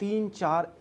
3-4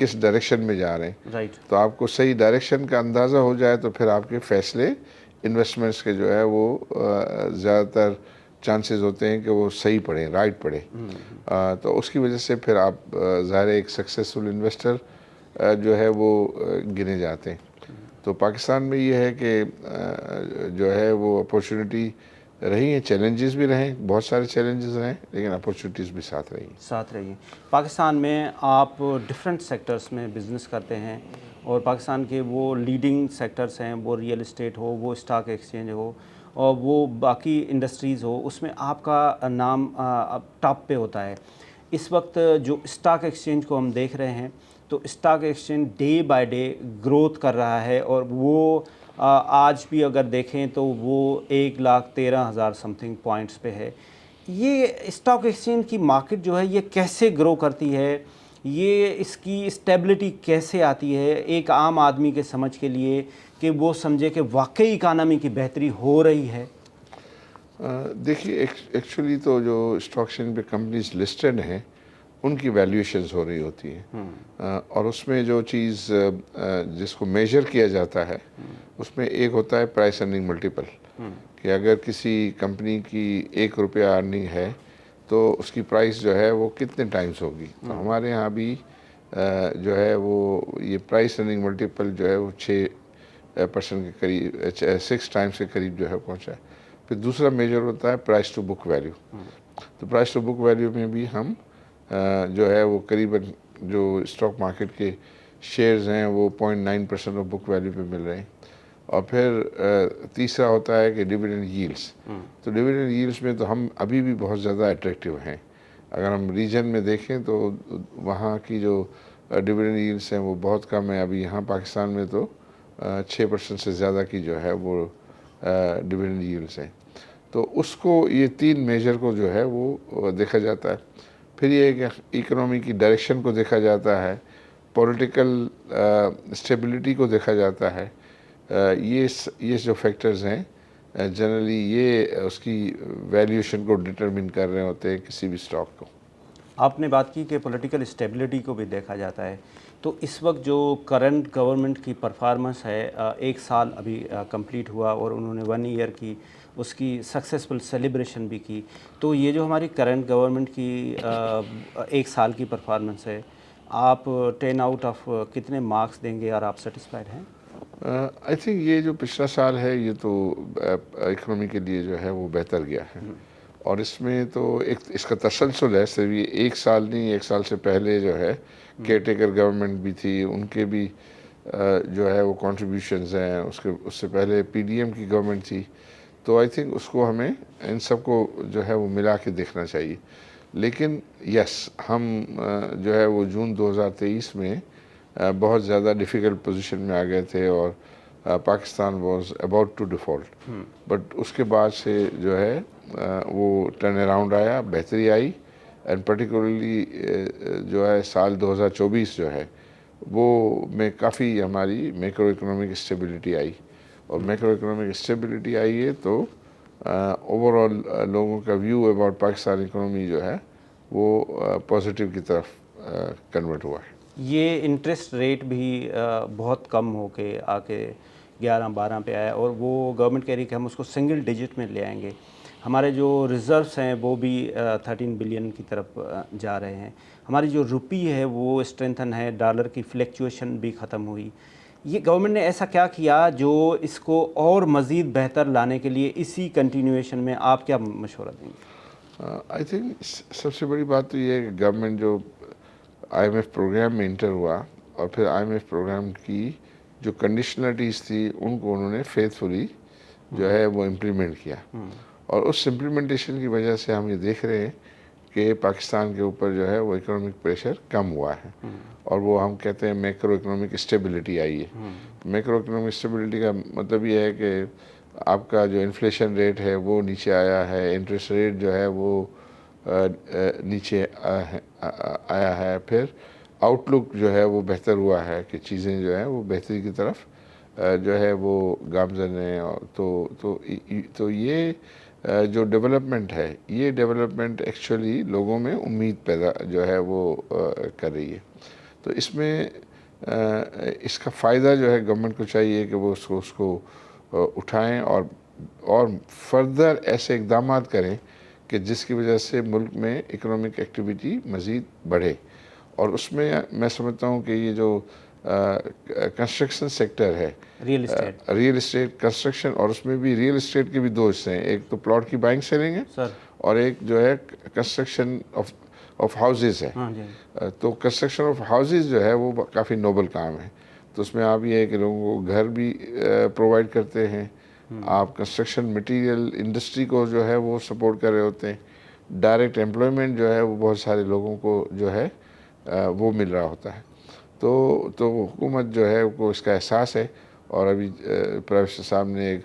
کس ڈائریکشن میں جا رہے ہیں. رائٹ. تو آپ کو صحیح ڈائریکشن کا اندازہ ہو جائے تو پھر آپ کے فیصلے انویسٹمنٹس کے جو ہے وہ زیادہ تر چانسز ہوتے ہیں کہ وہ صحیح پڑھیں، رائٹ پڑھیں. تو اس کی وجہ سے پھر آپ ظاہر ایک سکسیسفل انویسٹر جو ہے وہ گنے جاتے ہیں. تو پاکستان میں یہ ہے کہ جو ہے وہ اپورچونٹی رہی ہیں، چیلنجز بھی رہیں، بہت سارے چیلنجز رہیں، لیکن اپورچونیٹیز بھی ساتھ رہی ہیں. ساتھ رہیے. پاکستان میں آپ ڈفرینٹ سیکٹرز میں بزنس کرتے ہیں اور پاکستان کے وہ لیڈنگ سیکٹرز ہیں، وہ ریئل اسٹیٹ ہو، وہ اسٹاک ایکسچینج ہو اور وہ باقی انڈسٹریز ہو، اس میں آپ کا نام ٹاپ پہ ہوتا ہے. اس وقت جو اسٹاک ایکسچینج کو ہم دیکھ رہے ہیں تو stock exchange day by day growth کر رہا ہے اور وہ آج بھی اگر دیکھیں تو وہ 1,13,000 سم تھنگ پوائنٹس پہ ہے. یہ اسٹاک ایکسچینج کی مارکیٹ جو ہے یہ کیسے گرو کرتی ہے، یہ اس کی اسٹیبلٹی کیسے آتی ہے ایک عام آدمی کے سمجھ کے لیے کہ وہ سمجھے کہ واقعی اکانومی کی بہتری ہو رہی ہے؟ دیکھیے ایکچولی تو جو اسٹاک ایکسچینج پہ کمپنیز لسٹڈ ہیں ان کی ویلیویشنز ہو رہی ہوتی ہیں، اور اس میں جو چیز جس کو میجر کیا جاتا ہے اس میں ایک ہوتا ہے پرائس ارننگ ملٹیپل، کہ اگر کسی کمپنی کی 1 روپیہ ارننگ ہے تو اس کی پرائس جو ہے وہ کتنے ٹائمز ہوگی. تو ہمارے ہاں بھی جو ہے وہ یہ پرائس ارننگ ملٹیپل جو ہے وہ 6% کے قریب 6 ٹائمز کے قریب جو ہے پہنچا ہے. پھر دوسرا میجر ہوتا ہے پرائس ٹو بک ویلیو. تو پرائس ٹو بک ویلیو میں بھی ہم جو ہے وہ قریباً جو اسٹاک مارکیٹ کے شیئرز ہیں وہ 0.9% آف بک ویلیو پہ مل رہے ہیں. اور پھر تیسرا ہوتا ہے کہ ڈیویڈنڈ ییلڈز. تو ڈیویڈنڈ ییلڈز میں تو ہم ابھی بھی بہت زیادہ اٹریکٹیو ہیں. اگر ہم ریجن میں دیکھیں تو وہاں کی جو ڈیویڈنڈ ییلڈز ہیں وہ بہت کم ہیں. ابھی یہاں پاکستان میں تو 6% سے زیادہ کی جو ہے وہ ڈیویڈنڈ ییلڈز ہیں. تو اس کو یہ 3 میجر کو جو ہے وہ دیکھا جاتا ہے. پھر یہ کہ اکنامی کی ڈائریکشن کو دیکھا جاتا ہے، پولیٹیکل اسٹیبلٹی کو دیکھا جاتا ہے. یہ جو فیکٹرز ہیں جنرلی یہ اس کی ویلیوشن کو ڈٹرمن کر رہے ہوتے ہیں کسی بھی اسٹاک کو. آپ نے بات کی کہ پولیٹیکل اسٹیبلٹی کو بھی دیکھا جاتا ہے. تو اس وقت جو کرنٹ گورنمنٹ کی پرفارمنس ہے، 1 سال ابھی کمپلیٹ ہوا اور انہوں نے 1 ایئر کی اس کی سکسیسفل سیلیبریشن بھی کی. تو یہ جو ہماری کرنٹ گورنمنٹ کی 1 سال کی پرفارمنس ہے، آپ 10 آؤٹ آف کتنے مارکس دیں گے اور آپ سیٹسفائیڈ ہیں؟ آئی تھنک یہ جو پچھلا سال ہے یہ تو اکنامی کے لیے جو ہے وہ بہتر گیا ہے. اور اس میں تو ایک اس کا تسلسل ہے، صرف یہ 1 سال نہیں، 1 سال سے پہلے جو ہے کیئر ٹیکر گورنمنٹ بھی تھی، ان کے بھی جو ہے وہ کنٹریبیوشنز ہیں. اس سے پہلے پی ڈی ایم کی گورنمنٹ تھی. تو آئی تھنک اس کو ہمیں ان سب کو جو ہے وہ ملا کے دیکھنا چاہیے. لیکن یس، ہم جو ہے وہ جون 2023 میں بہت زیادہ ڈیفیکلٹ پوزیشن میں آ گئے تھے اور Pakistan was about to default. But اس کے بعد سے جو ہے وہ ٹرن اراؤنڈ آیا، بہتری آئی. اینڈ پرٹیکولرلی جو ہے سال 2024 جو ہے وہ میں کافی ہماری میکرو اکنامک اسٹیبلٹی آئی. اور میکرو اکنامک اسٹیبلٹی آئی ہے تو اوور آل لوگوں کا ویو اباؤٹ پاکستان اکنامی جو ہے وہ پازیٹیو کی طرف کنورٹ ہوا ہے. یہ انٹرسٹ ریٹ بھی بہت کم ہو کے آ کے 11-12 پہ آیا اور وہ گورنمنٹ کہہ رہی کہ ہم اس کو سنگل ڈیجٹ میں لے آئیں گے. ہمارے جو ریزروس ہیں وہ بھی 13 بلین کی طرف جا رہے ہیں. ہماری جو روپی ہے وہ اسٹرینتھن ہے، ڈالر کی فلیکچویشن بھی ختم ہوئی. یہ گورنمنٹ نے ایسا کیا کیا جو اس کو اور مزید بہتر لانے کے لیے اسی کنٹینیویشن میں آپ کیا مشورہ دیں گے؟ آئی تھنک سب سے بڑی بات تو یہ ہے کہ گورنمنٹ جو آئی ایم ایف پروگرام میں انٹر ہوا اور پھر آئی ایم ایف پروگرام کی جو کنڈیشنلٹیز تھی ان کو انہوں نے فیتھفلی جو ہے وہ امپلیمنٹ کیا. اور اس امپلیمنٹیشن کی وجہ سے ہم یہ دیکھ رہے ہیں کہ پاکستان کے اوپر جو ہے وہ اکنامک پریشر کم ہوا ہے اور وہ ہم کہتے ہیں میکرو اکنامک اسٹیبلٹی آئی ہے. میکرو اکنامک اسٹیبلٹی کا مطلب یہ ہے کہ آپ کا جو انفلیشن ریٹ ہے وہ نیچے آیا ہے، انٹرسٹ ریٹ جو ہے وہ نیچے آیا ہے. پھر آؤٹ لک جو ہے وہ بہتر ہوا ہے کہ چیزیں جو ہیں وہ بہتری کی طرف جو ہے وہ گامزن ہیں. تو یہ جو ڈیولپمنٹ ہے، یہ ڈیولپمنٹ ایکچولی لوگوں میں امید پیدا جو ہے وہ کر رہی ہے. تو اس میں اس کا فائدہ جو ہے گورنمنٹ کو چاہیے کہ وہ اس کو اٹھائیں اور فردر ایسے اقدامات کریں کہ جس کی وجہ سے ملک میں اکنامک ایکٹیویٹی مزید بڑھے. اور اس میں میں سمجھتا ہوں کہ یہ جو کنسٹرکشن سیکٹر ہے، ریئل اسٹیٹ کنسٹرکشن، اور اس میں بھی ریئل اسٹیٹ کے بھی دو حصے ہیں، ایک تو پلاٹ کی بائنگ سیلنگ ہے اور ایک جو ہے کنسٹرکشن آف ہاؤزز ہے. تو کنسٹرکشن آف ہاؤزز جو ہے وہ کافی نوبل کام ہے. تو اس میں آپ یہ ہے کہ لوگوں کو گھر بھی پرووائڈ کرتے ہیں، آپ کنسٹرکشن مٹیریل انڈسٹری کو جو ہے وہ سپورٹ کر رہے ہوتے ہیں، ڈائریکٹ ایمپلائمنٹ جو ہے وہ بہت سارے لوگوں کو جو ہے وہ مل رہا ہوتا ہے. تو حکومت جو ہے کو اس کا احساس ہے، اور ابھی پرائم منسٹر صاحب نے ایک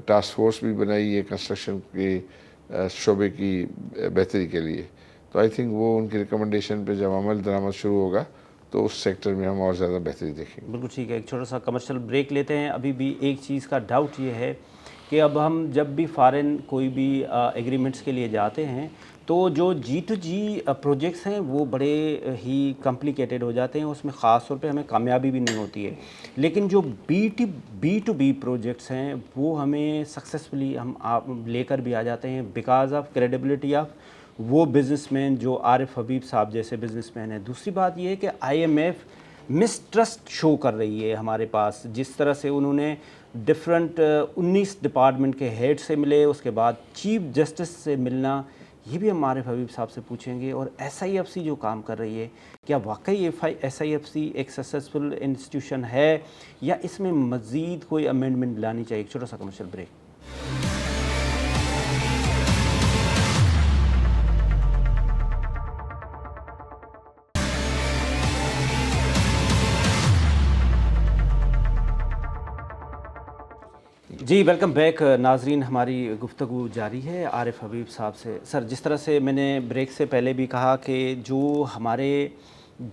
ٹاسک فورس بھی بنائی ہے کنسٹرکشن کے شعبے کی بہتری کے لیے. تو آئی تھنک وہ ان کی ریکمنڈیشن پہ جب عمل درآمد شروع ہوگا تو اس سیکٹر میں ہم اور زیادہ بہتری دیکھیں گے. بالکل ٹھیک ہے. ایک چھوٹا سا کمرشل بریک لیتے ہیں. ابھی بھی ایک چیز کا ڈاؤٹ یہ ہے کہ اب ہم جب بھی فارن کوئی بھی ایگریمنٹس کے لیے جاتے ہیں تو جو G2G پروجیکٹس ہیں وہ بڑے ہی کمپلیکیٹڈ ہو جاتے ہیں، اس میں خاص طور پہ ہمیں کامیابی بھی نہیں ہوتی ہے. لیکن جو B2B پروجیکٹس ہیں وہ ہمیں سکسیسفلی ہم لے کر بھی آ جاتے ہیں بیکاز آف کریڈیبلٹی آف وہ بزنس مین جو عارف حبیب صاحب جیسے بزنس مین ہیں. دوسری بات یہ ہے کہ IMF مسٹرسٹ شو کر رہی ہے ہمارے پاس، جس طرح سے انہوں نے ڈفرنٹ 19 ڈپارٹمنٹ کے ہیڈ سے ملے، اس کے بعد چیف جسٹس سے ملنا، یہ بھی ہم عارف حبیب صاحب سے پوچھیں گے. اور SIFC جو کام کر رہی ہے، کیا واقعی SIFC ایک سکسیسفل انسٹیٹیوشن ہے یا اس میں مزید کوئی امینڈمنٹ لانی چاہیے؟ ایک چھوٹا سا کمرشل بریک. جی ویلکم بیک ناظرین. ہماری گفتگو جاری ہے عارف حبیب صاحب سے. سر، جس طرح سے میں نے بریک سے پہلے بھی کہا کہ جو ہمارے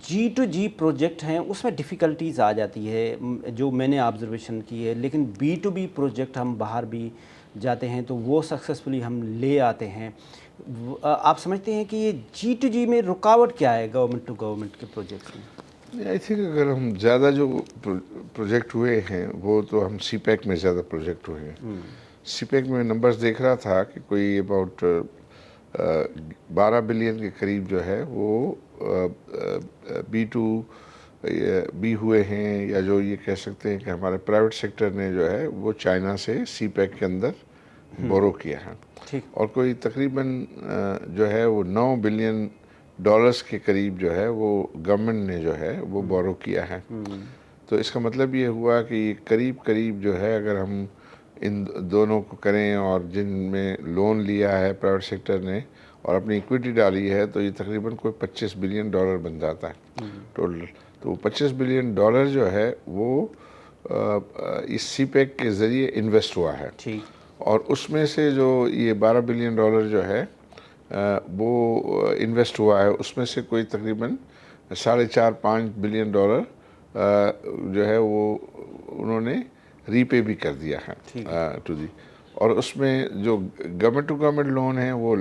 G2G پروجیکٹ ہیں اس میں ڈیفیکلٹیز آ جاتی ہے جو میں نے آبزرویشن کی ہے، لیکن B2B پروجیکٹ ہم باہر بھی جاتے ہیں تو وہ سکسیسفلی ہم لے آتے ہیں. آپ سمجھتے ہیں کہ یہ G2G میں رکاوٹ کیا ہے گورنمنٹ ٹو گورنمنٹ کے پروجیکٹس میں؟ آئی تھنک اگر ہم زیادہ جو پروجیکٹ ہوئے ہیں وہ تو ہم سی پیک میں زیادہ پروجیکٹ ہوئے ہیں. سی پیک میں نمبرز دیکھ رہا تھا کہ کوئی اباؤٹ 12 بلین کے قریب جو ہے وہ B2B ہوئے ہیں، یا جو یہ کہہ سکتے ہیں کہ ہمارے پرائیویٹ سیکٹر نے جو ہے وہ چائنا سے سی پیک کے اندر بورو کیا ہے. اور کوئی تقریباً جو ہے وہ 9 بلین ڈالرز کے قریب جو ہے وہ گورنمنٹ نے جو ہے وہ بورو کیا ہے. تو اس کا مطلب یہ ہوا کہ یہ قریب جو ہے اگر ہم ان دونوں کو کریں، اور جن میں لون لیا ہے پرائیویٹ سیکٹر نے اور اپنی ایکویٹی ڈالی ہے، تو یہ تقریباً کوئی 25 بلین ڈالر بن جاتا ہے ٹوٹل. تو 25 بلین ڈالر جو ہے وہ اس سی پیک کے ذریعے انویسٹ ہوا ہے. اور اس میں سے جو یہ 12 بلین ڈالر جو ہے وہ انویسٹ ہوا ہے، اس میں سے کوئی تقریباً 4.5-5 بلین ڈالر جو ہے وہ انہوں نے ری پے بھی کر دیا ہے ٹو دی. اور اس میں جو گورنمنٹ ٹو گورنمنٹ لون ہیں وہ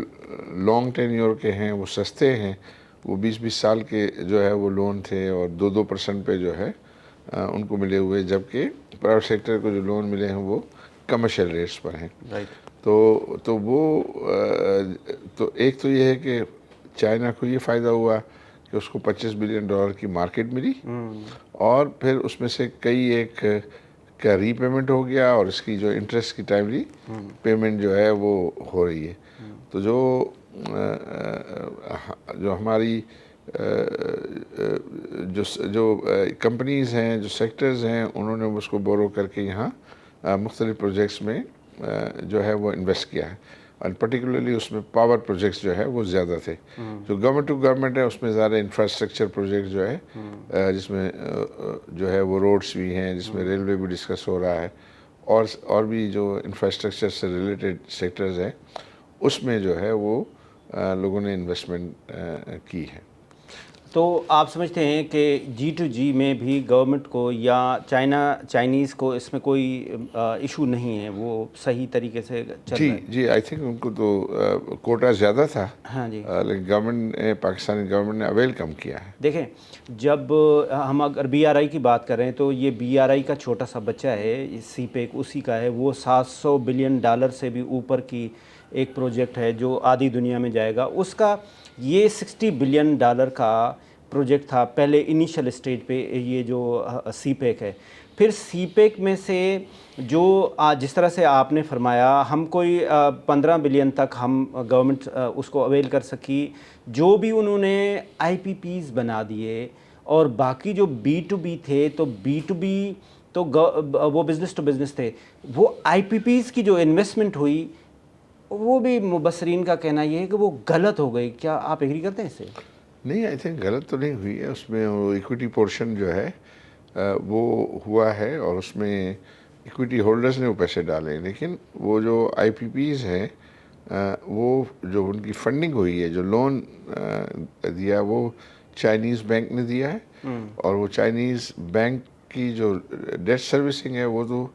لانگ ٹینیور کے ہیں، وہ سستے ہیں، وہ 20 سال کے جو ہے وہ لون تھے، اور 2% پہ جو ہے ان کو ملے ہوئے، جبکہ پرائیویٹ سیکٹر کو جو لون ملے ہیں وہ کمرشل ریٹس پر ہیں. تو وہ تو ایک تو یہ ہے کہ چائنا کو یہ فائدہ ہوا کہ اس کو 25 بلین ڈالر کی مارکیٹ ملی، اور پھر اس میں سے کئی ایک کا ری پیمنٹ ہو گیا، اور اس کی جو انٹرسٹ کی ٹائملی پیمنٹ جو ہے وہ ہو رہی ہے. تو جو ہماری جو کمپنیز ہیں، جو سیکٹرز ہیں، انہوں نے اس کو بورو کر کے یہاں مختلف پروجیکٹس میں جو ہے وہ انویسٹ کیا ہے. اور پرٹیکولرلی اس میں پاور پروجیکٹس جو ہے وہ زیادہ تھے. جو گورنمنٹ ٹو گورنمنٹ ہے اس میں زیادہ انفراسٹرکچر پروجیکٹ جو ہے جس میں جو ہے وہ روڈس بھی ہیں، جس میں ریلوے بھی ڈسکس ہو رہا ہے، اور بھی جو انفراسٹرکچر سے ریلیٹڈ سیکٹرز ہیں اس میں جو ہے وہ لوگوں نے انویسٹمنٹ کی ہے. تو آپ سمجھتے ہیں کہ G2G میں بھی گورنمنٹ کو یا چائنیز کو اس میں کوئی ایشو نہیں ہے, وہ صحیح طریقے سے چل رہا ہے؟ جی آئی تھنک ان کو تو کوٹا زیادہ تھا, ہاں جی. لیکن گورنمنٹ نے, پاکستانی گورنمنٹ نے اویل کم کیا ہے. دیکھیں, جب ہم اگر BRI کی بات کریں تو یہ BRI کا چھوٹا سا بچہ ہے, سی پیک اسی کا ہے, وہ $700 بلین سے بھی اوپر کی ایک پروجیکٹ ہے جو آدھی دنیا میں جائے گا. اس کا یہ $60 بلین کا پروجیکٹ تھا پہلے انیشل اسٹیج پہ, یہ جو سی پیک ہے. پھر سی پیک میں سے جو جس طرح سے آپ نے فرمایا, ہم کوئی 15 بلین تک ہم گورنمنٹ اس کو اویل کر سکی, جو بھی انہوں نے IPPs بنا دیے, اور باقی جو B2B تھے تو B2B تو وہ بزنس ٹو بزنس تھے, وہ IPPs کی جو انویسٹمنٹ ہوئی وہ بھی مبصرین کا کہنا یہ ہے کہ وہ غلط ہو گئی. کیا آپ ایگری کرتے ہیں اس سے؟ نہیں, آئی تھنک غلط تو نہیں ہوئی ہے. اس میں وہ ایکویٹی پورشن جو ہے وہ ہوا ہے, اور اس میں ایکویٹی ہولڈرز نے وہ پیسے ڈالے, لیکن وہ جو IPPs ہیں وہ جو ان کی فنڈنگ ہوئی ہے, جو لون دیا وہ چائنیز بینک نے دیا ہے, اور وہ چائنیز بینک کی جو ڈیٹ سروسنگ ہے وہ تو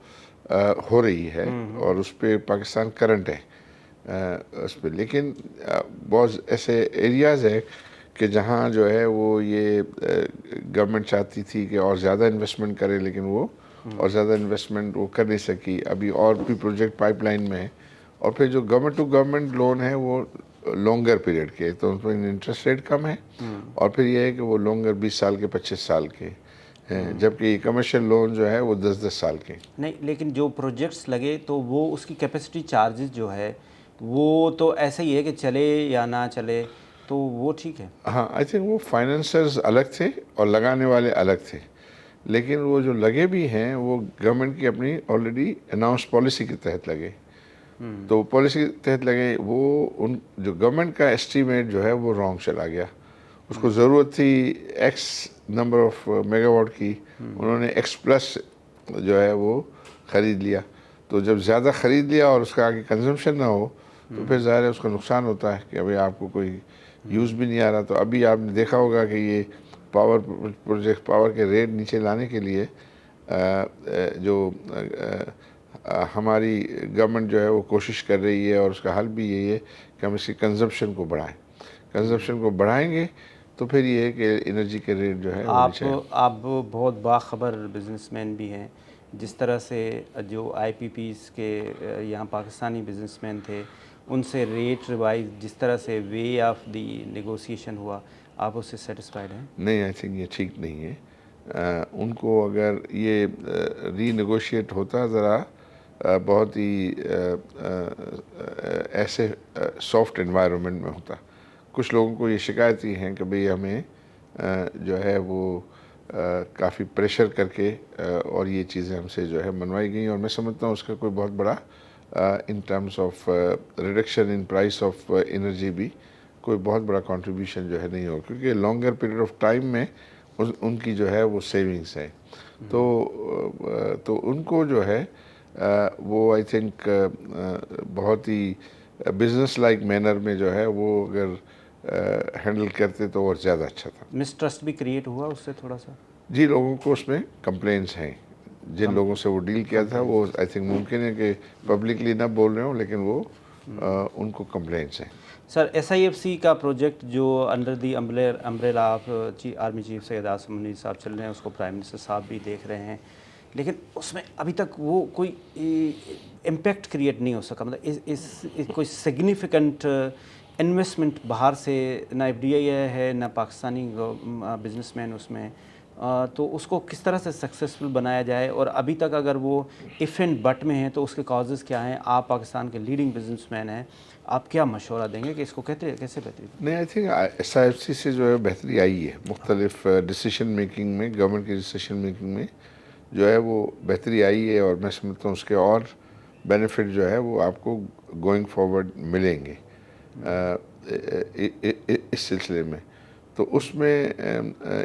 ہو رہی ہے, اور اس پہ پاکستان کرنٹ ہے اس پہ. لیکن بہت ایسے ایریاز ہے کہ جہاں جو ہے وہ یہ گورنمنٹ چاہتی تھی کہ اور زیادہ انویسٹمنٹ کرے, لیکن وہ اور زیادہ انویسٹمنٹ وہ کر نہیں سکی. ابھی اور بھی پروجیکٹ پائپ لائن میں ہے, اور پھر جو گورنمنٹ ٹو گورنمنٹ لون ہے وہ لانگر پیریڈ کے, تو اس میں انٹرسٹ ریٹ کم ہے, اور پھر یہ ہے کہ وہ لانگر 20 سال کے 25 سال کے ہیں, جبکہ یہ کمرشل لون جو ہے وہ 10 سال کے. نہیں, لیکن جو پروجیکٹس لگے تو وہ اس کی کیپیسٹی چارجز جو ہے وہ تو ایسا ہی ہے کہ چلے یا نہ چلے, تو وہ ٹھیک ہے. ہاں, آئی تھنک وہ فائنینسرز الگ تھے اور لگانے والے الگ تھے, لیکن وہ جو لگے بھی ہیں وہ گورنمنٹ کی اپنی آلریڈی اناؤنس پالیسی کے تحت لگے. تو پالیسی کے تحت لگے, وہ ان جو گورنمنٹ کا اسٹیمیٹ جو ہے وہ رانگ چلا گیا. اس کو ضرورت تھی x number of mega what کی, انہوں نے ایکس پلس جو ہے وہ خرید لیا. تو جب زیادہ خرید لیا اور اس کا آگے کنزمپشن نہ ہو تو پھر ظاہر ہے اس کا نقصان ہوتا ہے کہ ابھی آپ کو کوئی یوز بھی نہیں آ رہا. تو ابھی آپ نے دیکھا ہوگا کہ یہ پروجیکٹ پاور کے ریٹ نیچے لانے کے لیے جو ہماری گورنمنٹ جو ہے وہ کوشش کر رہی ہے, اور اس کا حل بھی یہی ہے کہ ہم اس کی کنزمپشن کو بڑھائیں. کنزمپشن کو بڑھائیں گے تو پھر یہ ہے کہ انرجی کے ریٹ جو ہے وہ نیچے. آپ بہت باخبر بزنس مین بھی ہیں, جس طرح سے جو IPPs کے یہاں پاکستانی بزنس مین تھے ان سے ریٹ ریوائز جس طرح سے وے آف دی نیگوسیشن ہوا, آپ اس سے سیٹسفائیڈ ہیں؟ نہیں, آئی تھنک یہ ٹھیک نہیں ہے. ان کو اگر یہ ری نیگوشیٹ ہوتا ذرا بہت ہی ایسے سافٹ انوائرمنٹ میں ہوتا. کچھ لوگوں کو یہ شکایتی ہیں کہ بھئی ہمیں جو ہے وہ کافی پریشر کر کے اور یہ چیزیں ہم سے جو ہے منوائی گئیں, اور میں سمجھتا ہوں اس کا کوئی بہت بڑا in terms of reduction in price of energy بھی کوئی بہت بڑا کنٹریبیوشن جو ہے نہیں ہو, کیونکہ لانگر پیریڈ آف ٹائم میں ان کی جو ہے وہ سیونگز ہے. تو ان کو جو ہے وہ آئی تھنک بہت ہی بزنس لائک مینر میں جو ہے وہ اگر ہینڈل کرتے تو اور زیادہ اچھا تھا. مسٹرسٹ بھی کریٹ ہوا اس سے تھوڑا سا؟ جی, لوگوں کو اس میں کمپلینس ہیں, جن لوگوں سے وہ ڈیل کیا تھا وہ آئی تھنک ممکن ہے کہ پبلکلی نہ بول رہے ہوں, لیکن وہ ان کو کمپلینس ہیں. سر, SIFC کا پروجیکٹ جو under the umbrella of army chief Syed Asim Munir صاحب چل رہے ہیں, اس کو پرائم منسٹر صاحب بھی دیکھ رہے ہیں, لیکن اس میں ابھی تک وہ کوئی امپیکٹ کریٹ نہیں ہو سکا. مطلب کوئی سگنیفیکنٹ انویسٹمنٹ باہر سے نہ FDI ہے نہ پاکستانی بزنس مین اس میں, تو اس کو کس طرح سے سکسیسفل بنایا جائے. اور ابھی تک اگر وہ اف اینڈ بٹ میں ہیں تو اس کے کازز کیا ہیں؟ آپ پاکستان کے لیڈنگ بزنس مین ہیں, آپ کیا مشورہ دیں گے کہ اس کو کیسے بہتری؟ نہیں, آئی تھنک SIFC سے جو ہے بہتری آئی ہے مختلف ڈیسیشن میکنگ میں, گورنمنٹ کی ڈیسیشن میکنگ میں جو ہے وہ بہتری آئی ہے, اور میں سمجھتا ہوں اس کے اور بینیفٹ جو ہے وہ آپ کو گوئنگ فارورڈ ملیں گے اس سلسلے میں. تو اس میں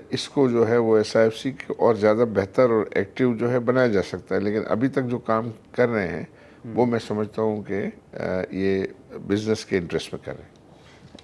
اس کو جو ہے وہ SIFC کو اور زیادہ بہتر اور ایکٹیو جو ہے بنایا جا سکتا ہے, لیکن ابھی تک جو کام کر رہے ہیں وہ میں سمجھتا ہوں کہ یہ بزنس کے انٹرسٹ میں کر رہے ہیں.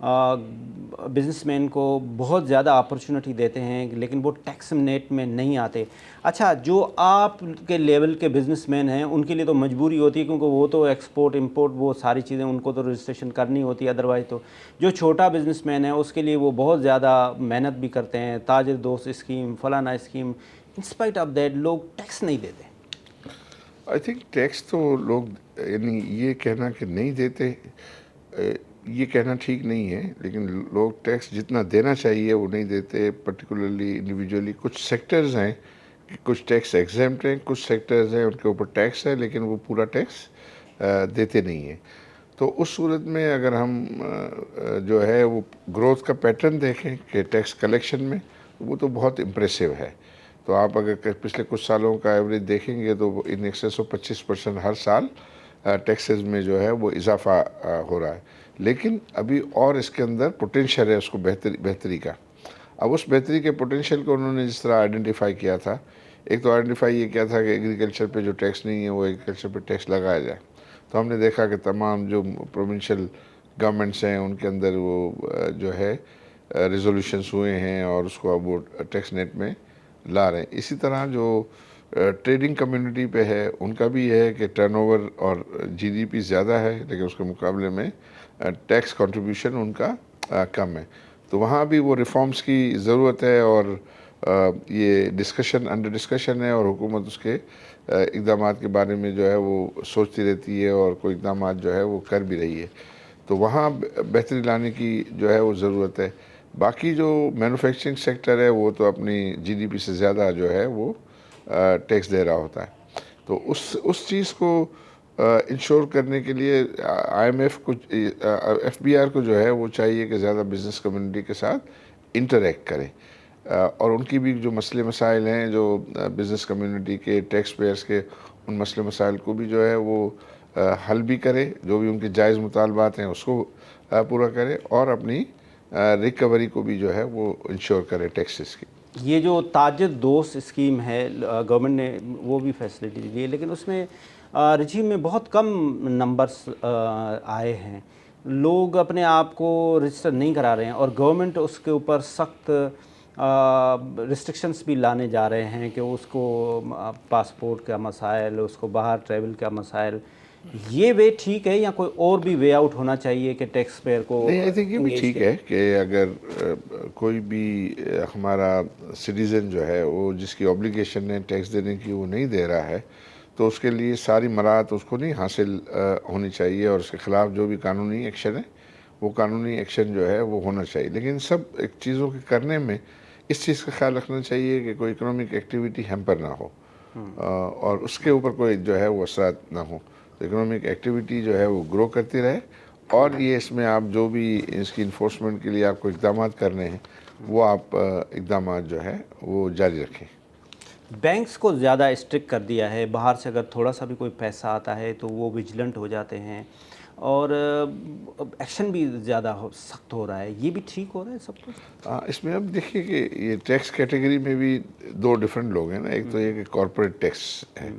بزنس مین کو بہت زیادہ اپرچونٹی دیتے ہیں لیکن وہ ٹیکس نیٹ میں نہیں آتے. اچھا, جو آپ کے لیول کے بزنس مین ہیں ان کے لیے تو مجبوری ہوتی ہے کیونکہ وہ تو ایکسپورٹ امپورٹ وہ ساری چیزیں ان کو تو رجسٹریشن کرنی ہوتی ہے, ادروائز تو جو چھوٹا بزنس مین ہے اس کے لیے وہ بہت زیادہ محنت بھی کرتے ہیں, تاجر دوست اسکیم فلانا اسکیم, انسپائٹ آف دیٹ لوگ ٹیکس نہیں دیتے. آئی تھنک ٹیکس تو لوگ یعنی یہ کہنا کہ نہیں دیتے یہ کہنا ٹھیک نہیں ہے, لیکن لوگ ٹیکس جتنا دینا چاہیے وہ نہیں دیتے. پرٹیکولرلی انڈیویجولی کچھ سیکٹرز ہیں کہ کچھ ٹیکس ایگزیمپٹ ہیں, کچھ سیکٹرز ہیں ان کے اوپر ٹیکس ہے لیکن وہ پورا ٹیکس دیتے نہیں ہیں. تو اس صورت میں اگر ہم جو ہے وہ گروتھ کا پیٹرن دیکھیں کہ ٹیکس کلیکشن میں, وہ تو بہت امپریسو ہے. تو آپ اگر پچھلے کچھ سالوں کا ایوریج دیکھیں گے تو ان ایکسیس آف 25% ہر سال ٹیکسز میں جو ہے وہ اضافہ ہو رہا ہے. لیکن ابھی اور اس کے اندر پوٹینشیل ہے اس کو بہتری کا. اب اس بہتری کے پوٹینشیل کو انہوں نے جس طرح آئیڈینٹیفائی کیا تھا, ایک تو آئیڈینٹیفائی یہ کیا تھا کہ ایگریکلچر پہ جو ٹیکس نہیں ہے وہ ایگریکلچر پہ ٹیکس لگایا جائے. تو ہم نے دیکھا کہ تمام جو پروونشل گورنمنٹس ہیں ان کے اندر وہ جو ہے ریزولوشنس ہوئے ہیں اور اس کو اب وہ ٹیکس نیٹ میں لا رہے ہیں. اسی طرح جو ٹریڈنگ کمیونٹی پہ ہے ان کا بھی یہ ہے کہ ٹرن اوور اور جی ڈی پی زیادہ ہے لیکن اس کے مقابلے میں ٹیکس کنٹریبیوشن ان کا کم ہے. تو وہاں بھی وہ ریفارمز کی ضرورت ہے اور یہ ڈسکشن انڈر ڈسکشن ہے اور حکومت اس کے اقدامات کے بارے میں جو ہے وہ سوچتی رہتی ہے اور کوئی اقدامات جو ہے وہ کر بھی رہی ہے. تو وہاں بہتری لانے کی جو ہے وہ ضرورت ہے. باقی جو مینوفیکچرنگ سیکٹر ہے وہ تو اپنی جی ڈی پی سے زیادہ جو ہے وہ ٹیکس دے رہا ہوتا ہے. تو اس چیز کو انشور کرنے کے لیے آئی ایم ایف کو ایف بی آر کو جو ہے وہ چاہیے کہ زیادہ بزنس کمیونٹی کے ساتھ انٹریکٹ کرے اور ان کی بھی جو مسئلے مسائل ہیں جو بزنس کمیونٹی کے ٹیکس پیئرس کے ان مسئلے مسائل کو بھی جو ہے وہ حل بھی کرے, جو بھی ان کے جائز مطالبات ہیں اس کو پورا کرے اور اپنی ریکوری کو بھی جو ہے وہ انشور کرے ٹیکسز کی. یہ جو تاجر دوست اسکیم ہے گورنمنٹ نے وہ بھی فیسلٹی دی ہے لیکن اس میں رجیم میں بہت کم نمبرز آئے ہیں, لوگ اپنے آپ کو رجسٹر نہیں کرا رہے ہیں اور گورنمنٹ اس کے اوپر سخت ریسٹرکشنز بھی لانے جا رہے ہیں کہ اس کو پاسپورٹ کا مسائل, اس کو باہر ٹریول کا مسائل. یہ وے ٹھیک ہے یا کوئی اور بھی وے آؤٹ ہونا چاہیے کہ ٹیکس پیئر کو نہیں, آئی تھنک یہ بھی ٹھیک ہے کہ اگر کوئی بھی ہمارا سٹیزن جو ہے وہ جس کی اوبلیگیشن ہے ٹیکس دینے کی وہ نہیں دے رہا ہے تو اس کے لیے ساری مراحت اس کو نہیں حاصل ہونی چاہیے اور اس کے خلاف جو بھی قانونی ایکشن ہے وہ قانونی ایکشن جو ہے وہ ہونا چاہیے. لیکن سب ایک چیزوں کے کرنے میں اس چیز کا خیال رکھنا چاہیے کہ کوئی اکنامک ایکٹیویٹی ہیمپر نہ ہو اور اس کے اوپر کوئی جو ہے وہ اثرات نہ ہو. تو اکنامک ایکٹیویٹی جو ہے وہ گرو کرتی رہے اور یہ اس میں آپ جو بھی اس کی انفورسمنٹ کے لیے آپ کو اقدامات کرنے ہیں وہ آپ اقدامات جو ہے وہ جاری رکھیں. بینکس کو زیادہ اسٹرکٹ کر دیا ہے, باہر سے اگر تھوڑا سا بھی کوئی پیسہ آتا ہے تو وہ وجیلنٹ ہو جاتے ہیں اور ایکشن بھی زیادہ سخت ہو رہا ہے. یہ بھی ٹھیک ہو رہا ہے سب کچھ؟ اس میں اب دیکھیے کہ یہ ٹیکس کیٹیگری میں بھی دو ڈیفرنٹ لوگ ہیں نا. ایک تو یہ کہ کارپوریٹ ٹیکس ہے,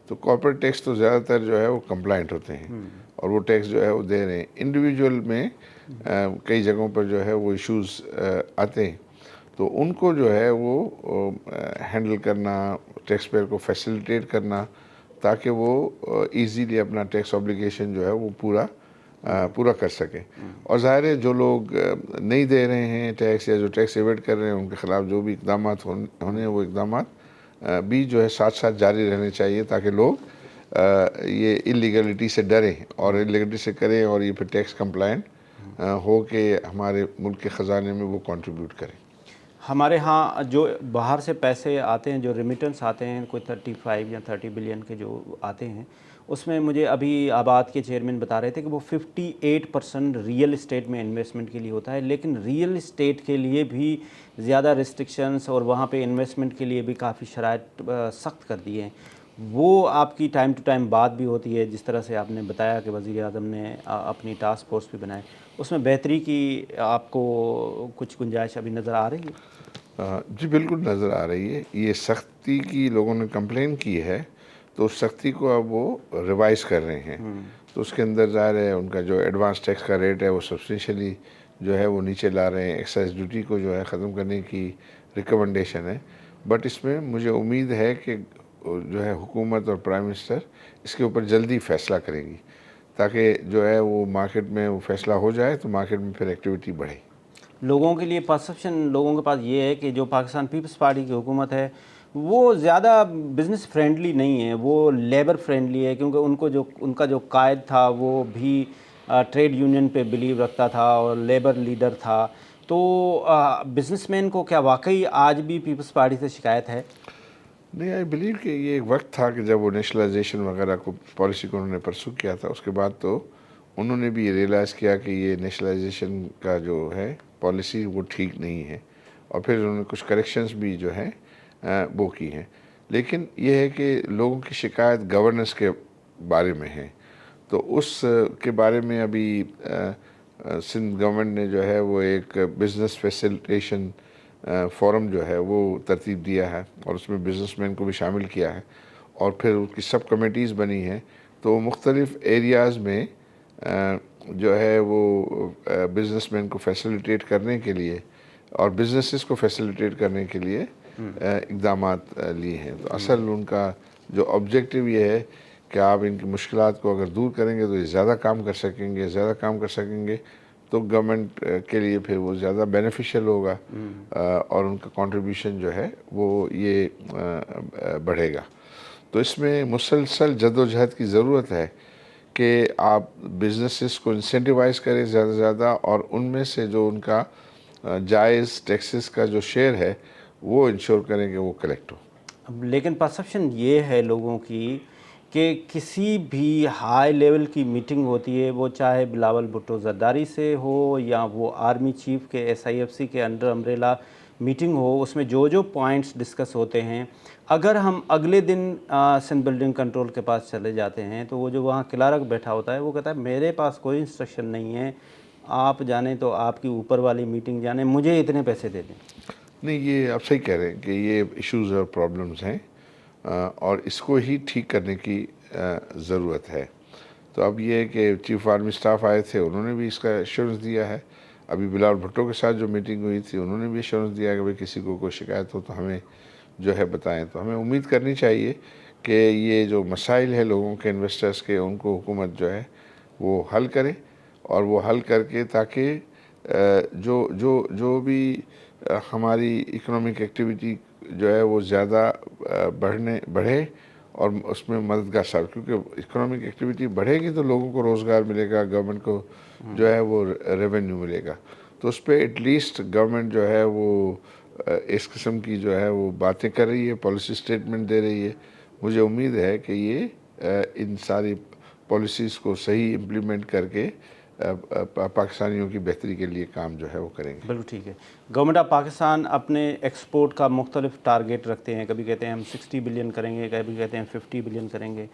تو کارپوریٹ ٹیکس تو زیادہ تر جو ہے وہ کمپلائنٹ ہوتے ہیں اور وہ ٹیکس جو ہے وہ دے رہے ہیں. انڈیویجول میں کئی جگہوں پر جو ہے وہ ایشوز آتے ہیں تو ان کو جو ہے وہ ہینڈل کرنا, ٹیکس پیئر کو فیسیلیٹیٹ کرنا تاکہ وہ ایزیلی اپنا ٹیکس اوبلیگیشن جو ہے وہ پورا کر سکیں. اور ظاہر ہے جو لوگ نہیں دے رہے ہیں ٹیکس یا جو ٹیکس ایویڈ کر رہے ہیں ان کے خلاف جو بھی اقدامات ہونے ہیں وہ اقدامات بھی جو ہے ساتھ ساتھ جاری رہنے چاہیے تاکہ لوگ یہ انلیگلٹی سے ڈریں اور انلیگلٹی سے کریں اور یہ پھر ٹیکس کمپلائنٹ ہو کے ہمارے ملک کے خزانے میں وہ کنٹریبیوٹ کریں. ہمارے ہاں جو باہر سے پیسے آتے ہیں, جو ریمیٹنس آتے ہیں, کوئی 35 یا 30 بلین کے جو آتے ہیں, اس میں مجھے ابھی آباد کے چیئرمین بتا رہے تھے کہ وہ 58% ریئل اسٹیٹ میں انویسٹمنٹ کے لیے ہوتا ہے. لیکن ریئل اسٹیٹ کے لیے بھی زیادہ ریسٹرکشنس اور وہاں پہ انویسٹمنٹ کے لیے بھی کافی شرائط سخت کر دیے ہیں. وہ آپ کی ٹائم ٹو ٹائم بات بھی ہوتی ہے, جس طرح سے آپ نے بتایا کہ وزیر اعظم نے اپنی ٹاسک فورس بھی بنائے, اس میں بہتری کی آپ کو کچھ گنجائش ابھی نظر آ رہی ہے؟ جی بالکل نظر آ رہی ہے. یہ سختی کی لوگوں نے کمپلین کی ہے تو اس سختی کو اب وہ ریوائز کر رہے ہیں. تو اس کے اندر ظاہر ہے ان کا جو ایڈوانس ٹیکس کا ریٹ ہے وہ سبسٹینشلی جو ہے وہ نیچے لا رہے ہیں. ایکسائز ڈیوٹی کو جو ہے ختم کرنے کی ریکمنڈیشن ہے. بٹ اس میں مجھے امید ہے کہ جو ہے حکومت اور پرائم منسٹر اس کے اوپر جلدی فیصلہ کریں گی تاکہ جو ہے وہ مارکیٹ میں وہ فیصلہ ہو جائے تو مارکیٹ میں پھر ایکٹیویٹی بڑھے. لوگوں کے لیے پرسپشن لوگوں کے پاس یہ ہے کہ جو پاکستان پیپلز پارٹی کی حکومت ہے وہ زیادہ بزنس فرینڈلی نہیں ہے, وہ لیبر فرینڈلی ہے, کیونکہ ان کا جو قائد تھا وہ بھی ٹریڈ یونین پہ بلیو رکھتا تھا اور لیبر لیڈر تھا. تو بزنس مین کو کیا واقعی آج بھی پیپلز پارٹی سے شکایت ہے؟ نہیں, آئی بلیو کہ یہ ایک وقت تھا کہ جب وہ نیشنلائزیشن وغیرہ کو پالیسی کو انہوں نے پرسو کیا تھا. اس کے بعد تو انہوں نے بھی یہ ریئلائز کیا کہ یہ نیشنلائزیشن کا جو ہے پالیسی وہ ٹھیک نہیں ہے, اور پھر انہوں نے کچھ کریکشنز بھی جو ہیں وہ کی ہیں. لیکن یہ ہے کہ لوگوں کی شکایت گورننس کے بارے میں ہے, تو اس کے بارے میں ابھی سندھ گورنمنٹ نے جو ہے وہ ایک بزنس فیسیلیٹیشن فورم جو ہے وہ ترتیب دیا ہے, اور اس میں بزنس مین کو بھی شامل کیا ہے, اور پھر اس کی سب کمیٹیز بنی ہیں. تو مختلف ایریاز میں جو ہے وہ بزنس مین کو فیسیلیٹیٹ کرنے کے لیے اور بزنسز کو فیسیلیٹیٹ کرنے کے لیے اقدامات لیے ہیں. تو اصل ان کا جو آبجیکٹو یہ ہے کہ آپ ان کی مشکلات کو اگر دور کریں گے تو یہ زیادہ کام کر سکیں گے تو گورنمنٹ کے لیے پھر وہ زیادہ بینیفیشیل ہوگا, اور ان کا کنٹریبیوشن جو ہے وہ یہ بڑھے گا. تو اس میں مسلسل جدوجہد کی ضرورت ہے کہ آپ بزنسز کو انسینٹیوائز کریں زیادہ سے زیادہ, اور ان میں سے جو ان کا جائز ٹیکسز کا جو شیئر ہے وہ انشور کریں کہ وہ کلیکٹ ہو. لیکن پرسپشن یہ ہے لوگوں کی کہ کسی بھی ہائی لیول کی میٹنگ ہوتی ہے, وہ چاہے بلاول بھٹو زرداری سے ہو یا وہ آرمی چیف کے SIFC کے انڈر امبریلا میٹنگ ہو, اس میں جو پوائنٹس ڈسکس ہوتے ہیں, اگر ہم اگلے دن سندھ بلڈنگ کنٹرول کے پاس چلے جاتے ہیں تو وہ جو وہاں کلارک بیٹھا ہوتا ہے وہ کہتا ہے میرے پاس کوئی انسٹرکشن نہیں ہے, آپ جانیں تو آپ کی اوپر والی میٹنگ جانیں, مجھے اتنے پیسے دے دیں. نہیں, یہ آپ صحیح کہہ رہے ہیں کہ یہ ایشوز اور پرابلمز ہیں, اور اس کو ہی ٹھیک کرنے کی ضرورت ہے. تو اب یہ ہے کہ چیف آرمی سٹاف آئے تھے, انہوں نے بھی اس کا ایشورنس دیا ہے. ابھی بلاول بھٹو کے ساتھ جو میٹنگ ہوئی تھی انہوں نے بھی ایشورنس دیا کہ بھئی کسی کو کوئی شکایت ہو تو ہمیں جو ہے بتائیں. تو ہمیں امید کرنی چاہیے کہ یہ جو مسائل ہے لوگوں کے, انویسٹرز کے, ان کو حکومت جو ہے وہ حل کرے, اور وہ حل کر کے تاکہ جو بھی ہماری اکنامک ایکٹیویٹی جو ہے وہ زیادہ بڑھے اور اس میں مددگار ثابت, کیونکہ اکنامک ایکٹیویٹی بڑھے گی تو لوگوں کو روزگار ملے گا, گورنمنٹ کو جو ہے وہ ریونیو ملے گا. تو اس پہ ایٹ لیسٹ گورنمنٹ جو ہے وہ اس قسم کی جو ہے وہ باتیں کر رہی ہے, پالیسی سٹیٹمنٹ دے رہی ہے. مجھے امید ہے کہ یہ ان ساری پالیسیز کو صحیح امپلیمنٹ کر کے پاکستانیوں کی بہتری کے لیے کام جو ہے وہ کریں گے. بالکل ٹھیک ہے. گورنمنٹ آف پاکستان اپنے ایکسپورٹ کا مختلف ٹارگیٹ رکھتے ہیں, کبھی کہتے ہیں ہم 60 بلین کریں گے, کبھی کہتے ہیں 50 بلین کریں گے.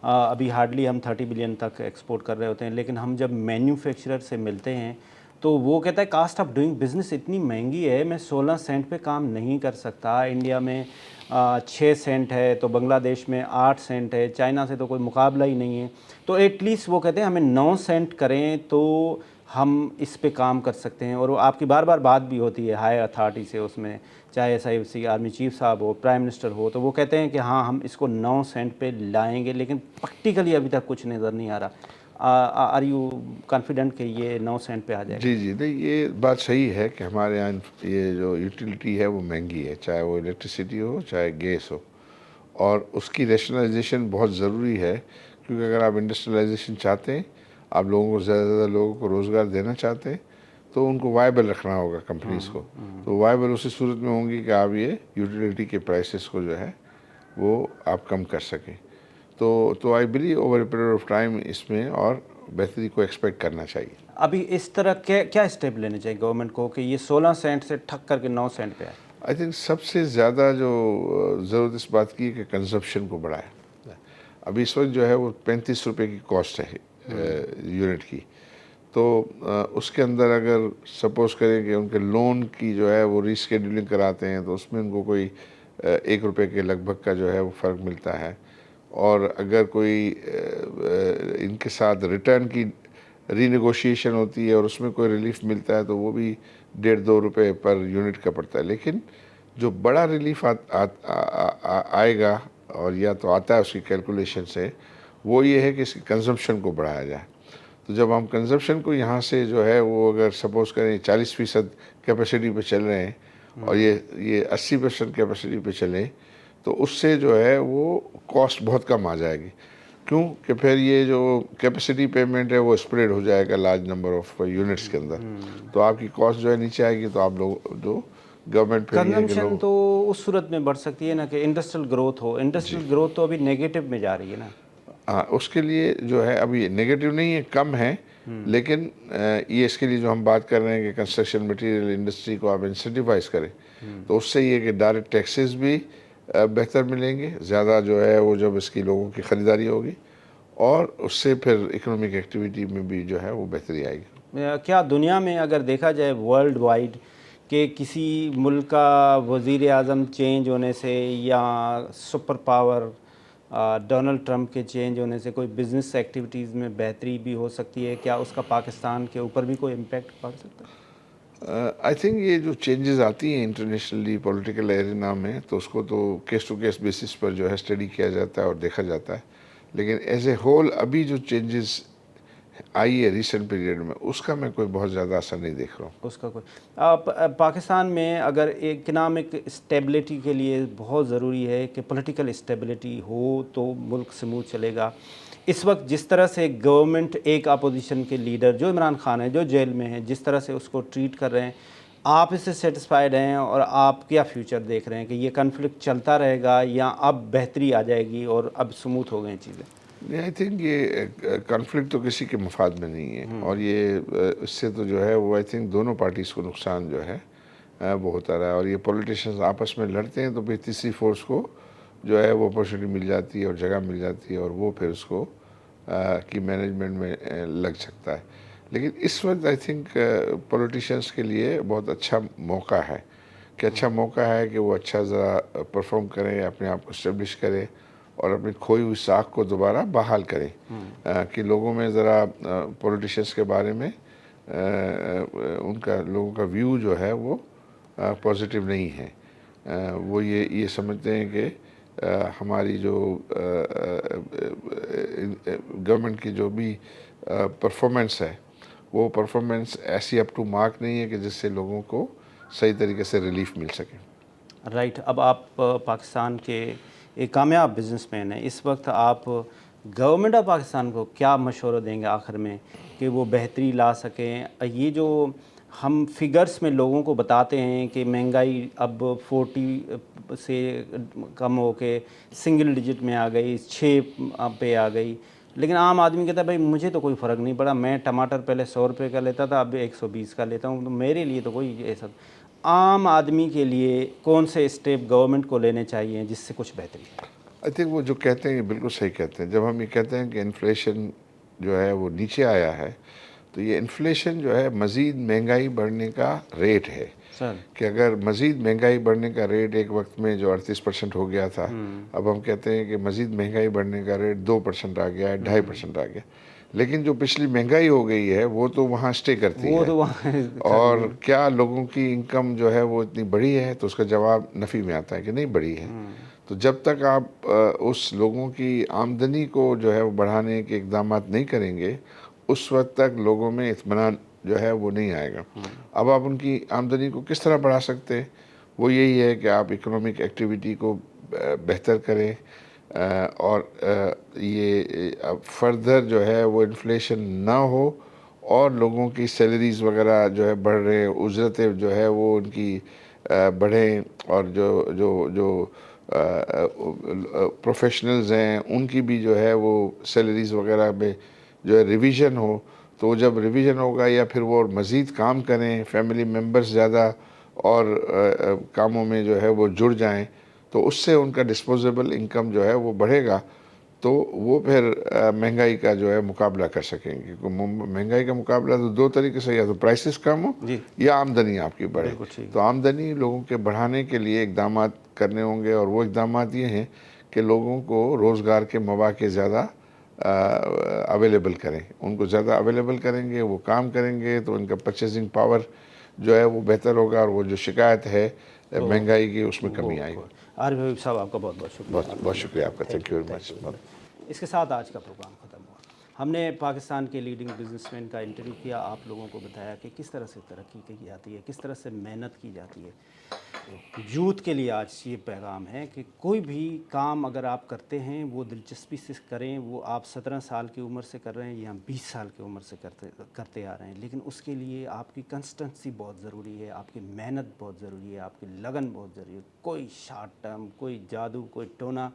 ابھی ہارڈلی ہم 30 بلین تک ایکسپورٹ کر رہے ہوتے ہیں, لیکن ہم جب مینوفیکچرر سے ملتے ہیں تو وہ کہتا ہے کاسٹ آف ڈوئنگ بزنس اتنی مہنگی ہے, میں 16 سینٹ پہ کام نہیں کر سکتا. انڈیا میں 6 سینٹ ہے تو بنگلہ دیش میں 8 سینٹ ہے, چائنا سے تو کوئی مقابلہ ہی نہیں ہے. تو ایٹ لیسٹ وہ کہتے ہیں ہمیں 9 سینٹ کریں تو ہم اس پہ کام کر سکتے ہیں. اور وہ آپ کی بار بار بات بھی ہوتی ہے ہائی اتھارٹی سے, اس میں چاہے SIFC آرمی چیف صاحب ہو, پرائم منسٹر ہو, تو وہ کہتے ہیں کہ ہاں ہم اس کو 9 سینٹ پہ لائیں گے, لیکن پریکٹیکلی ابھی تک کچھ نظر نہیں آ رہا. آر یو کانفیڈنٹ کہ یہ 9 سینٹ پہ آ جائے گا؟ جی, نہیں, یہ بات صحیح ہے کہ ہمارے یہاں یہ جو یوٹیلیٹی ہے وہ مہنگی ہے, چاہے وہ الیکٹریسٹی ہو چاہے گیس ہو, اور اس کی ریشنلائزیشن بہت ضروری ہے. کیونکہ اگر آپ انڈسٹریلائزیشن چاہتے ہیں, آپ لوگوں کو زیادہ سے زیادہ لوگوں کو روزگار دینا چاہتے ہیں, تو ان کو وائبل رکھنا ہوگا کمپنیز کو. تو وائبل اسی صورت میں ہوں گی کہ آپ یہ یوٹیلیٹی کے پرائسز کو جو ہے وہ آپ کم کر سکیں. تو I believe over a period of time اس میں اور بہتری کو ایکسپیکٹ کرنا چاہیے. ابھی اس طرح کیا اسٹیپ لینے چاہیے گورنمنٹ کو کہ یہ 16 سینٹ سے ٹھک کر کے 9 سینٹ پہ آئے؟ آئی تھنک سب سے زیادہ جو ضرورت اس بات کی ہے کہ کنزمپشن کو بڑھائے. ابھی اس وقت جو ہے وہ 35 روپے کی کاسٹ ہے یونٹ کی. تو اس کے اندر اگر سپوز کریں کہ ان کے لون کی جو ہے وہ ریسکیڈولنگ کراتے ہیں تو اس میں ان کو کوئی 1 روپے کے لگ بھگ کا جو ہے وہ فرق ملتا ہے. اور اگر کوئی ان کے ساتھ ریٹرن کی ری نیگوشیشن ہوتی ہے اور اس میں کوئی ریلیف ملتا ہے تو وہ بھی 1.5-2 روپے پر یونٹ کا پڑتا ہے. لیکن جو بڑا ریلیف آئے گا اور یا تو آتا ہے اس کی کیلکولیشن سے، وہ یہ ہے کہ اس کی کنزمپشن کو بڑھایا جائے. تو جب ہم کنزمپشن کو یہاں سے جو ہے وہ اگر سپوز کریں 40% کیپیسٹی پہ چل رہے ہیں اور یہ 80% کیپیسٹی پہ چلیں تو اس سے جو ہے وہ کاسٹ بہت کم آ جائے گی. کیوں کہ پھر یہ جو کیپیسٹی پیمنٹ ہے وہ اسپریڈ ہو جائے گا لارج نمبر آف یونٹس کے اندر، تو آپ کی کاسٹ جو ہے نیچے آئے گی. تو آپ لوگ جو گورنمنٹ پھر یہ ہے کہ کنزمپشن تو اس صورت میں بڑھ سکتی ہے نا کہ انڈسٹریل گروتھ ہو. انڈسٹریل گروتھ تو ابھی نیگیٹو میں جا رہی ہے نا. اس کے لیے جو ہے ابھی نیگیٹو نہیں ہے، کم ہے، لیکن یہ اس کے لیے جو ہم بات کر رہے ہیں کہ کنسٹرکشن مٹیریل انڈسٹری کو آپ انسینٹیوائز کریں تو اس سے یہ کہ ڈائریکٹ ٹیکسز بھی بہتر ملیں گے، زیادہ جو ہے وہ جب اس کی لوگوں کی خریداری ہوگی، اور اس سے پھر اکنامک ایکٹیویٹی میں بھی جو ہے وہ بہتری آئے گی. کیا دنیا میں اگر دیکھا جائے ورلڈ وائڈ کہ کسی ملک کا وزیر اعظم چینج ہونے سے یا سپر پاور ڈونلڈ ٹرمپ کے چینج ہونے سے کوئی بزنس ایکٹیویٹیز میں بہتری بھی ہو سکتی ہے؟ کیا اس کا پاکستان کے اوپر بھی کوئی امپیکٹ پڑ سکتا ہے؟ آئی تھنک یہ جو چینجز آتی ہیں انٹرنیشنلی پولیٹیکل ایرینا میں تو اس کو تو کیس ٹو کیس بیسس پر جو ہے اسٹڈی کیا جاتا ہے اور دیکھا جاتا ہے. لیکن ایز اے ہول ابھی جو چینجز آئی ہے ریسنٹ پیریڈ میں اس کا میں کوئی بہت زیادہ اثر نہیں دیکھ رہا ہوں. اس کا کوئی پاکستان میں اگر اکنامک اسٹیبلٹی کے لیے بہت ضروری ہے کہ پولیٹیکل اسٹیبلٹی ہو تو ملک سموتھ چلے گا. اس وقت جس طرح سے گورنمنٹ ایک اپوزیشن کے لیڈر جو عمران خان ہے جو جیل میں ہے جس طرح سے اس کو ٹریٹ کر رہے ہیں، آپ اس سے سیٹسفائیڈ ہیں اور آپ کیا فیوچر دیکھ رہے ہیں کہ یہ کنفلکٹ چلتا رہے گا یا اب بہتری آ جائے گی اور اب سموتھ ہو گئیں چیزیں؟ آئی تھنک یہ کنفلکٹ تو کسی کے مفاد میں نہیں ہے، اور یہ اس سے تو جو ہے وہ آئی تھنک دونوں پارٹیز کو نقصان جو ہے وہ ہوتا رہا ہے. اور یہ پولیٹیشنز آپس میں لڑتے ہیں تو پھر تیسری فورس کو جو ہے وہ اپورچونیٹی مل جاتی ہے اور جگہ مل جاتی ہے اور وہ پھر اس کو کی مینجمنٹ میں لگ سکتا ہے. لیکن اس وقت آئی تھنک پولیٹیشنز کے لیے بہت اچھا موقع ہے کہ وہ اچھا ذرا پرفارم کریں، اپنے آپ کو اسٹیبلش کریں اور اپنی کھوئی ہوئی ساکھ کو دوبارہ بحال کریں. کہ لوگوں میں ذرا پولیٹیشنز کے بارے میں لوگوں کا ویو جو ہے وہ پازیٹیو نہیں ہے. وہ یہ سمجھتے ہیں کہ ہماری جو گورنمنٹ کی جو بھی پرفارمنس ہے وہ پرفارمنس ایسی اپ ٹو مارک نہیں ہے کہ جس سے لوگوں کو صحیح طریقے سے ریلیف مل سکے. رائٹ. اب آپ پاکستان کے ایک کامیاب بزنس مین ہیں، اس وقت آپ گورنمنٹ آف پاکستان کو کیا مشورہ دیں گے آخر میں کہ وہ بہتری لا سکیں؟ یہ جو ہم فگرز میں لوگوں کو بتاتے ہیں کہ مہنگائی اب 40 سے کم ہو کے سنگل ڈیجٹ میں آ گئی، 6 پہ آ گئی، لیکن عام آدمی کہتا ہے بھائی مجھے تو کوئی فرق نہیں پڑا، میں ٹماٹر پہلے 100 روپے کا لیتا تھا اب 120 کا لیتا ہوں، تو میرے لیے تو کوئی ایسا. عام آدمی کے لیے کون سے اسٹیپ گورنمنٹ کو لینے چاہیے جس سے کچھ بہتری ہے؟ آئی تھنک وہ جو کہتے ہیں یہ بالکل صحیح کہتے ہیں. جب ہم یہ کہتے ہیں کہ انفلیشن جو ہے وہ نیچے آیا ہے تو یہ انفلیشن جو ہے مزید مہنگائی بڑھنے کا ریٹ ہے. سر کہ اگر مزید مہنگائی بڑھنے کا ریٹ ایک وقت میں جو 38% ہو گیا تھا، اب ہم کہتے ہیں کہ مزید مہنگائی بڑھنے کا ریٹ 2% آ گیا ہے، 2.5% آ گیا. لیکن جو پچھلی مہنگائی ہو گئی ہے وہ تو وہاں اسٹے کرتی وہ ہے. تو وہاں اور کیا لوگوں کی انکم جو ہے وہ اتنی بڑی ہے؟ تو اس کا جواب نفی میں آتا ہے کہ نہیں بڑی ہے. تو جب تک آپ اس لوگوں کی آمدنی کو جو ہے وہ بڑھانے کے اقدامات نہیں کریں گے اس وقت تک لوگوں میں اطمینان جو ہے وہ نہیں آئے گا. اب آپ ان کی آمدنی کو کس طرح بڑھا سکتے ہیں؟ وہ یہی ہے کہ آپ اکنامک ایکٹیویٹی کو بہتر کریں اور یہ فردر جو ہے وہ انفلیشن نہ ہو اور لوگوں کی سیلریز وغیرہ جو ہے بڑھ رہے ہیں، اجرتیں جو ہے وہ ان کی بڑھیں، اور جو پروفیشنلز ہیں ان کی بھی جو ہے وہ سیلریز وغیرہ میں جو ہے ریویژن ہو. تو جب ریویژن ہوگا یا پھر وہ مزید کام کریں، فیملی ممبرز زیادہ اور کاموں میں جو ہے وہ جڑ جائیں تو اس سے ان کا ڈسپوزیبل انکم جو ہے وہ بڑھے گا، تو وہ پھر مہنگائی کا جو ہے مقابلہ کر سکیں گے. مہنگائی کا مقابلہ تو دو طریقے سے، یا تو پرائسز کم ہو جی یا آمدنی آپ کی بڑھے. بالکل ٹھیک. تو آمدنی لوگوں کے بڑھانے کے لیے اقدامات کرنے ہوں گے، اور وہ اقدامات یہ ہیں کہ لوگوں کو روزگار کے مواقع زیادہ اویلیبل کریں. ان کو زیادہ اویلیبل کریں گے، وہ کام کریں گے تو ان کا پرچیزنگ پاور جو ہے وہ بہتر ہوگا، اور وہ جو شکایت ہے مہنگائی کی اس میں کمی آئے گی. عارف حبیب صاحب آپ کا بہت بہت شکریہ. بہت بہت شکریہ آپ کا. Thank you very much. اس کے ساتھ آج کا پروگرام ختم ہوا. ہم نے پاکستان کے لیڈنگ بزنس مین کا انٹرویو کیا، آپ لوگوں کو بتایا کہ کس طرح سے ترقی کی جاتی ہے، کس طرح سے محنت کی جاتی ہے. یوتھ کے لیے آج یہ پیغام ہے کہ کوئی بھی کام اگر آپ کرتے ہیں وہ دلچسپی سے کریں. وہ آپ 17 سال کی عمر سے کر رہے ہیں یا 20 سال کی عمر سے کرتے آ رہے ہیں، لیکن اس کے لیے آپ کی کنسٹنسی بہت ضروری ہے، آپ کی محنت بہت ضروری ہے، آپ کی لگن بہت ضروری ہے. کوئی شارٹ ٹرم، کوئی جادو، کوئی ٹونا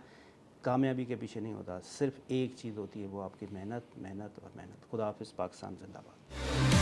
کامیابی کے پیچھے نہیں ہوتا. صرف ایک چیز ہوتی ہے، وہ آپ کی محنت، محنت اور محنت. خدا حافظ. پاکستان زندہ باد.